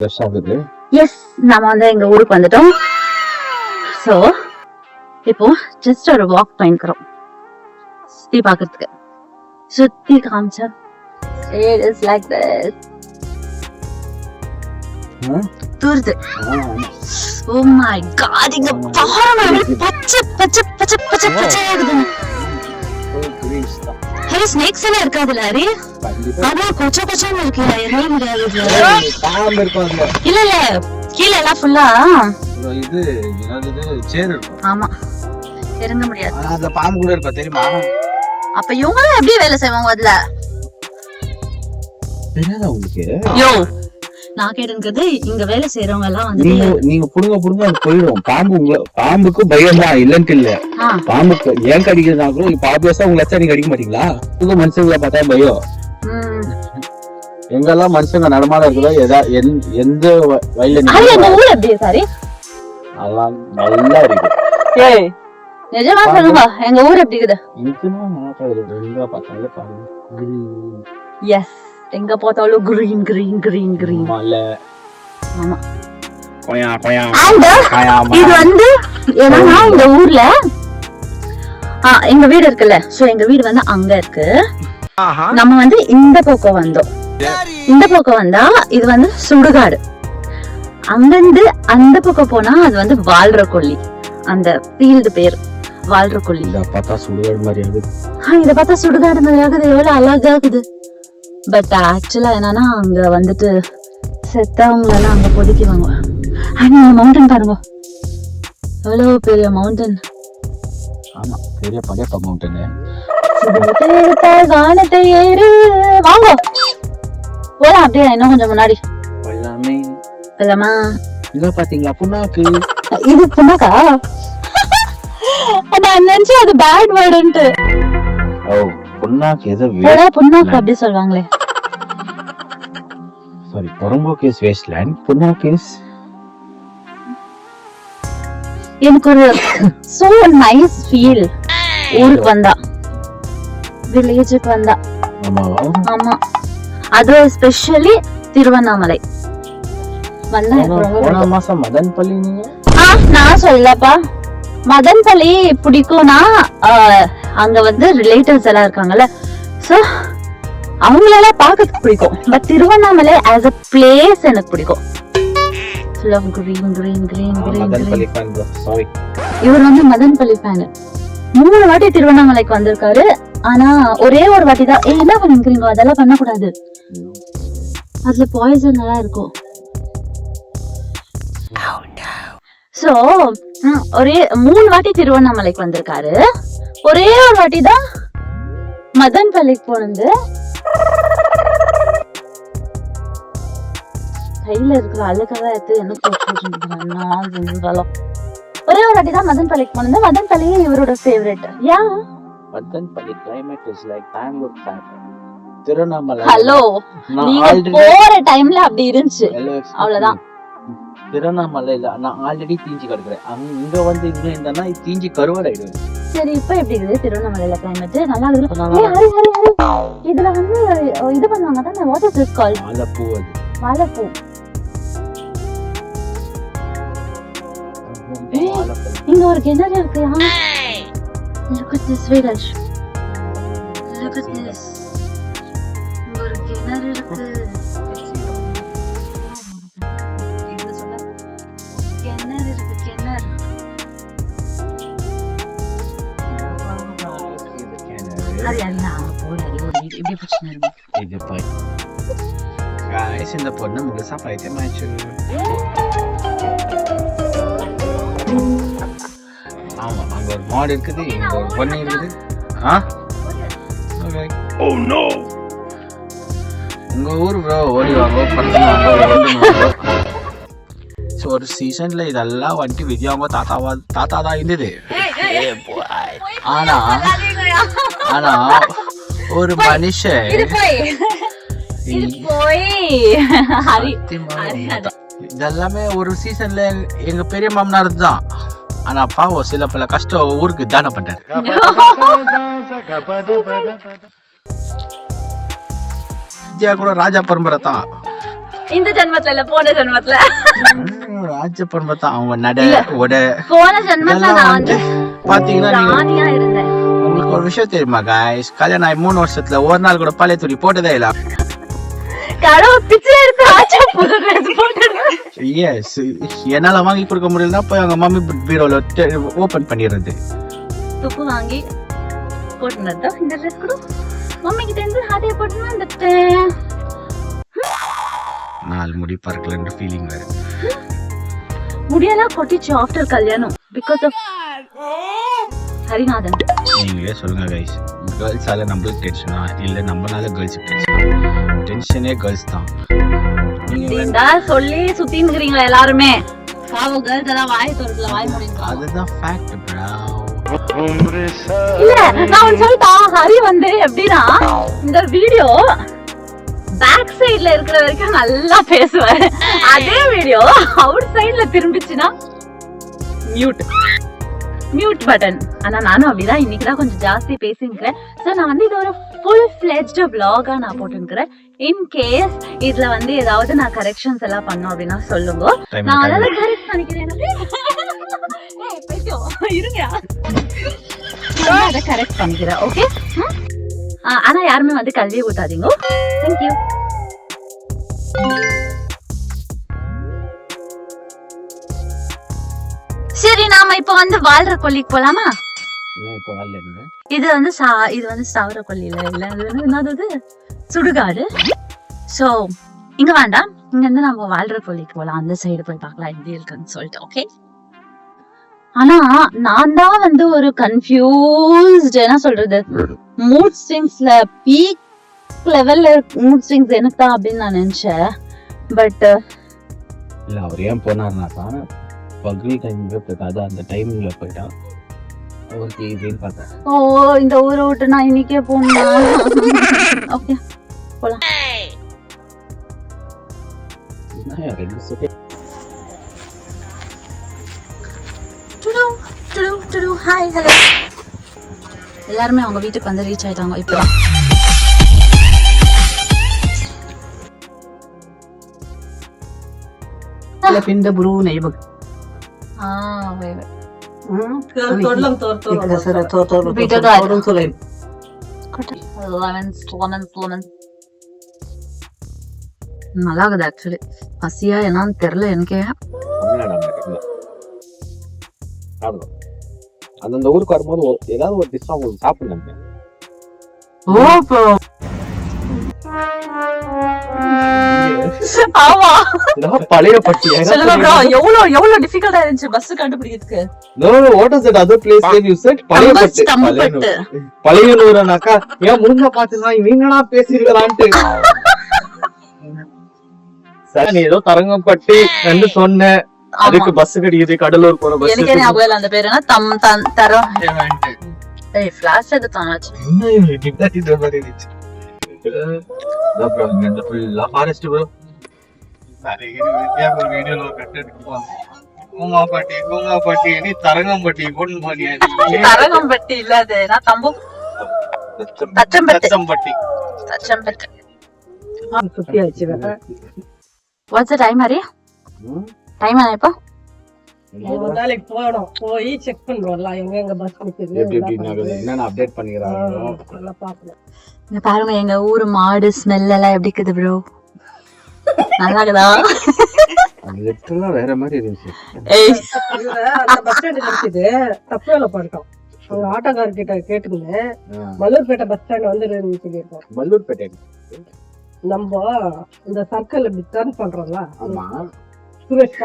S, நாம வந்து எங்க ஊருக்கு வந்துட்டோம். சோ இப்போ ஜஸ்ட் ஒரு வாக் பண்ணிக்கிறோம் சுத்தி பாக்குறதுக்கு. சுத்தி காமிச்சா it is like this. தூருது. Oh my god, இங்க பாருங்க, பச்சை பச்சை பச்சை பச்சை பச்சை ஆகுது. ஹே, ஸ்னேக்ஸ் எல்லாம் இருக்காதுல ஹரி? ஆனா கொச்ச கொச்சன்னு இருக்கு, இறங்க முடியாது. பாம்பு இருக்கும். இல்ல இல்ல, கீழ எல்லாம் ஃபுல்லா இது என்னது சேர் இருக்கும். ஆமா, இறங்க முடியாது. அந்த பாம்பு கூட இருக்கா தெரியுமா? அப்ப இவங்க எப்படி வேலை செய்வாங்க அதுல? தெரியாதா உங்களுக்கு? யோ, நான் கேட்டது இங்க வேலை செய்யறவங்க எல்லாம் வந்து நீங்க புடுங்க அது போயிடும். பாம்புக்கு பயம் தான், இல்லன்ட்டு இல்ல. பாம்புக்கு ஏன் கடிக்கிறதா கூட இப்ப ஆபியஸா உங்களை நீங்க கடிக்க மாட்டீங்களா? புது மனுஷங்களை பார்த்தா பயம். எங்கெல்லாம் மனுஷங்க நடமாட இருக்குதோ எந்த வயல்ல ஊர் எப்படி சாரி அதெல்லாம் நல்லா இருக்கு. ஏய், நிஜமா சொல்லுங்க, எங்க ஊர் எப்படி இருக்குது? எஸ், எங்க பார்த்தாலும் கிரீன் கிரீன் கிரீன் கிரீன். ஆமா, இது வந்து என்னன்னா இந்த ஊர்ல எங்க வீடு இருக்குல்ல, சோ எங்க வீடு வந்து அங்க இருக்கு. நம்ம வந்து இந்த பக்கம் வந்தோம். இந்த பக்கம் வந்தா இது வந்து சுடுகாடு. அங்கிருந்து அந்த பக்கம் போனா அது வந்து வாழ்ற கொல்லி. அந்த ஃபீல்டு பேர் வாழ்ற கொல்லி. இத பார்த்தா சுடுகாடு மாதிரி ஆகுது. இத பார்த்தா சுடுகாடு மாதிரி ஆகுது, எவ்வளவு அழகா இருக்குது. பட் ஆக்சுவலா என்னன்னா அங்க வந்துட்டு செத்தவங்க எல்லாம் அங்க பொதிக்குவாங்க. மவுண்டன் பாருங்க, எவ்வளவு பெரிய மவுண்டன். ஆமா, பெரிய படையப்பா மவுண்டன். கானத்தை ஏறு, வாங்க போலாம். அப்படியே இன்னும் கொஞ்சம் முன்னாடி போலாமா? இங்க பாத்தீங்களா புண்ணாக்கு? இது புண்ணாக்கா? நான் நினைச்சேன் அது பேட் வேர்டுன்ட்டு. ஓ, புண்ணாக்கு எது? புண்ணாக்கு அப்படி சொல்வாங்களே. சாரி, பொறம்போக்கு இஸ் வேஸ்ட்லேண்ட், புண்ணாக்கு இஸ். எனக்கு ஒரு சோ நைஸ் ஃபீல் ஊருக்கு வந்தா, வில்லேஜுக்கு வந்தா. ஆமா, அது ஸ்பெஷலி திருவண்ணாமலை வந்தா. போன மாசம் மதன்பள்ளி நீங்க? நான் சொல்லப்பா, மதன்பள்ளி பிடிக்கும்னா அங்க வந்து ரிலேட்டிவ்ஸ் எல்லாம் இருக்காங்கல்ல, சோ அவங்களெல்லாம் பார்க்க பிடிக்கும். But Tiruvannamalai as a place எனக்கு பிடிக்கும். Green green green green. இவர் வந்து மதன்பள்ளி ஃபேன். 3 வாட்டி திருவண்ணாமலைக்கு வந்திருக்காரு. ஆனா ஒரே ஒரு வாட்டி தான் என்ன பண்ணிக்கிறீங்க, அதெல்லாம் பண்ணக்கூடாது, அதுல பாய்சன் எல்லாம் இருக்கும். சோ ஒரே 3 வாட்டி திருவண்ணாமலைக்கு வந்திருக்காரு. ஒரே ஒரு வாட்டி தான் மதன்பள்ளிக்கு போனது. கையில இருக்கிற அழுக்கதான் எடுத்து என்ன போட்டு ஒரே ஒரு வாட்டி தான் மதன்பள்ளிக்கு போனது. மதன்பள்ளி இவரோட ஃபேவரட். ஏன் மதன்பள்ளி climate is like Bangalore climate. Tiruvannamalai hello, நீங்க போற டைம்ல அப்படி இருந்துச்சு, அவ்வளவுதான். திருவண்ணாமலையில நான் ஆல்ரெடி தீஞ்சி கிடக்குறேன். இங்க வந்து இங்க இருந்தா தீஞ்சி கருவாடாயிடுவேன். சரி, இப்ப எப்படி இருக்குது திருவண்ணாமலையில கிளைமேட்? நல்லா இருக்குது. இதுல வந்து இது பண்ணுவாங்க தானே, வாட் இஸ் திஸ் கால்ட்? வாழைப்பூ. அது வாழைப்பூ. இங்க ஒரு கிணறு இருக்கு. Look at this, Viraj. Look at this. இங்க ஒரு கிணறு இருக்கு. கிணறு இருக்கு, கிணறு. இந்த பொண்ணு முழுசா பைத்தியமாச்சு. ஆமா, அங்க ஒரு மாடு இருக்குது, இங்க ஒரு பொண்ணு இருக்குது. உங்க ஊர் ப்ரோ, ஓடி வாங்க, பத்து வாங்க. ஒரு சீசன்ல இதெல்லாம் வந்துட்டு விஜய் அவங்க தாத்தா தான் இருந்தது. ஆனா ஒரு மனுஷன் இதெல்லாமே ஒரு சீசன்ல எங்க பெரிய மாமனார் தான். ஆனா பாவம் சில பல கஷ்டம் ஊருக்கு தானே பண்றாரு. விஜயா கூட ராஜா பரம்பரை தான். இந்த ஜென்மத்துல இல்ல, போன ஜென்மத்துல. ராஜப்பன் பார்த்தா அவங்க நட உட போன ஜென்மத்துல நான் வந்து பாத்தீங்கன்னா ராணியா இருந்தேன். உங்களுக்கு ஒரு விஷயம் தெரியுமா காய்ஸ், கல்யாணம் ஆகி 3 வருஷத்துல ஒரு நாள் கூட பழைய துணி போட்டதே இல்ல. கடவுள் பிச்சை எடுத்து ஆச்சா புது ட்ரெஸ் போட்டுடுவேன். எஸ், என்னால வாங்கி கொடுக்க முடியலன்னா போய் அவங்க மம்மி பீரோல ஓபன் பண்ணிடுறது. துப்பு வாங்கி போட்டுனதோ இந்த ட்ரெஸ் கூட மம்மி கிட்ட இருந்து ஹார்டே போட்டுனா வந்துட்டேன். 4 முடி பறக்கலன்ற ஃபீலிங் வேற. முடியெல்லாம் கொட்டிச்சு ஆஃப்டர் கல்யாணம் பிகாஸ் ஆஃப் ஹரிநாதன். நீங்களே சொல்லுங்க கைஸ், கேர்ள்ஸால நம்மளுக்கு டென்ஷனா இல்ல நம்மளால கேர்ள்ஸுக்கு டென்ஷனா? டென்ஷனே கேர்ள்ஸ் தான். நீங்க சொல்லி சுத்தின்னுக்கிறீங்களா எல்லாருமே? பாவம் கேர்ள்ஸ் எல்லாம் வாய் திறக்கல, வாய் மூடிங்க. அதுதான் ஃபேக்ட் bro. இல்ல நான் ஒன்னு சொல்லிட்டா, ஹரி வந்து எப்படின்னா இந்த வீடியோ பேக் சைடுல இருக்கிற வரைக்கும் நல்லா பேசுவாரு. அதே வீடியோ அவுட் சைடுல திரும்பிச்சுன்னா மியூட் பட்டன். ஆனா நானும் அப்படிதான் இன்னைக்குதான் கொஞ்சம் ஜாஸ்தி பேசிக்கிறேன். சோ நான் வந்து இது ஒரு ஃபுல் ஃபிளெஜ்ட் vlog-ஆ நான் போட்டுக்கிறேன். இன் கேஸ் இதுல வந்து ஏதாவது நான் கரெக்ஷன்ஸ் எல்லாம் பண்ணோம் அப்படின்னா சொல்லுங்க, நான் அதெல்லாம் கரெக்ட் பண்ணிக்கிறேன். இருங்க, அதை கரெக்ட் பண்ணிக்கிறேன். ஓகே, ஆனா யாருமே வந்து கல்வியை ஊத்தாதீங்க. தேங்க்யூ. சரி, நாம இப்ப வந்து வாழ்ற கொல்லிக்கு போலாமா? இது வந்து சாவர கொல்லியில இல்ல, என்னது சுடுகாடு. சோ இங்க வேண்டாம், இங்க இருந்து நம்ம வாழ்ற கொல்லிக்கு போலாம். அந்த சைடு போய் பார்க்கலாம் எப்படி இருக்குன்னு சொல்லிட்டு. ஓகே, ஆனா நான் தான் வந்து ஒரு கன்ஃபியூஸ்ட், என்ன சொல்றது, மூட் ஸ்விங்ஸ்ல பீக் லெவல்ல மூட் ஸ்விங்ஸ் எனக்கு தான் அப்படின்னு நான் நினைச்சேன். பட் இல்ல அவர் ஏன் போனார்னா பக்ரி டைம்ல போயிட்டா, அந்த டைமிங்ல போயிட்டா அவருக்கு இதுன்னு பார்த்தேன். ஓ, இந்த ஊரை விட்டு நான் இன்னைக்கே போனேன். ஓகே போலாம். Hi, hello. எல்லாருமே அவங்க வீட்டுக்கு வந்து ரீச் ஆயிட்டாங்க இப்போ. पिंड ब्रू नहीं बघ நல்லா இருக்குது ஆக்சுவலி. பசியா என்னன்னு தெரியல எனக்கே. அந்த ஊருக்கு வரும்போது ஏதாவது ஒரு டிஷ் உங்களுக்கு சாப்பிடலாம். ஆமா, பழைய பட்டி எவ்வளவு டிஃபிகல்ட்டா இருந்துச்சு பஸ் கண்டுபிடிக்கிறதுக்கு. பழைய ஊரனாக்கா ஏன் முழுங்க பாத்துனா நீங்களா பேசிருக்கலான்ட்டு. சரி, நீ ஏதோ தரங்கம்பட்டி என்று சொன்ன, அதுக்கு பஸ் கிடைக்குது, கடலூர் போற பஸ். எனக்கு ஞாபகம் இல்ல அந்த பேர் என்ன, தரம். ஏய் ஃபிளாஷ் எது தானாச்சு. இது மாதிரி இருந்துச்சு. ப்ரோ இந்த ஃபுல்லா ஃபாரஸ்ட் ப்ரோ. சரி, இது வீடியோல கட்டெட் போலாம். கோங்காப்பட்டி நீ தரங்கம்பட்டி கொண்டு போனியா? தரங்கம்பட்டி இல்ல, அது நான் தச்சம்பட்டி. சுத்தி ஆச்சு வேற. What's the time Hari? Time என்ன இப்போ? நாளைக்கு போறோம், போய் செக் பண்றோம்ல எங்க பஸ் நிக்குது, என்னன்னா அப்டேட் பண்ணிக்கறாங்க. எல்லாம் பார்க்கலாம். இங்க பாருங்க எங்க ஊர் மாடு ஸ்மெல் எல்லாம் எப்படி இருக்குது ப்ரோ? நல்லா இருக்குதா? அது லிட்டரலா வேற மாதிரி இருந்துச்சு. ஏய், அந்த பஸ் ஸ்டாண்ட் இருக்குது, தப்பு வேலை பண்ணிட்டோம். அவங்க ஆட்டோக்கார கிட்ட கேட்டுங்க, மல்லூர்பேட்டை பஸ் ஸ்டாண்ட் வந்து சொல்லியிருக்கோம். மல்லூர்பேட்டை நம்ம இந்த சர்க்கிள் இப்படி டர்ன் பண்றோம்ல, ஆமா, சுரேஷ்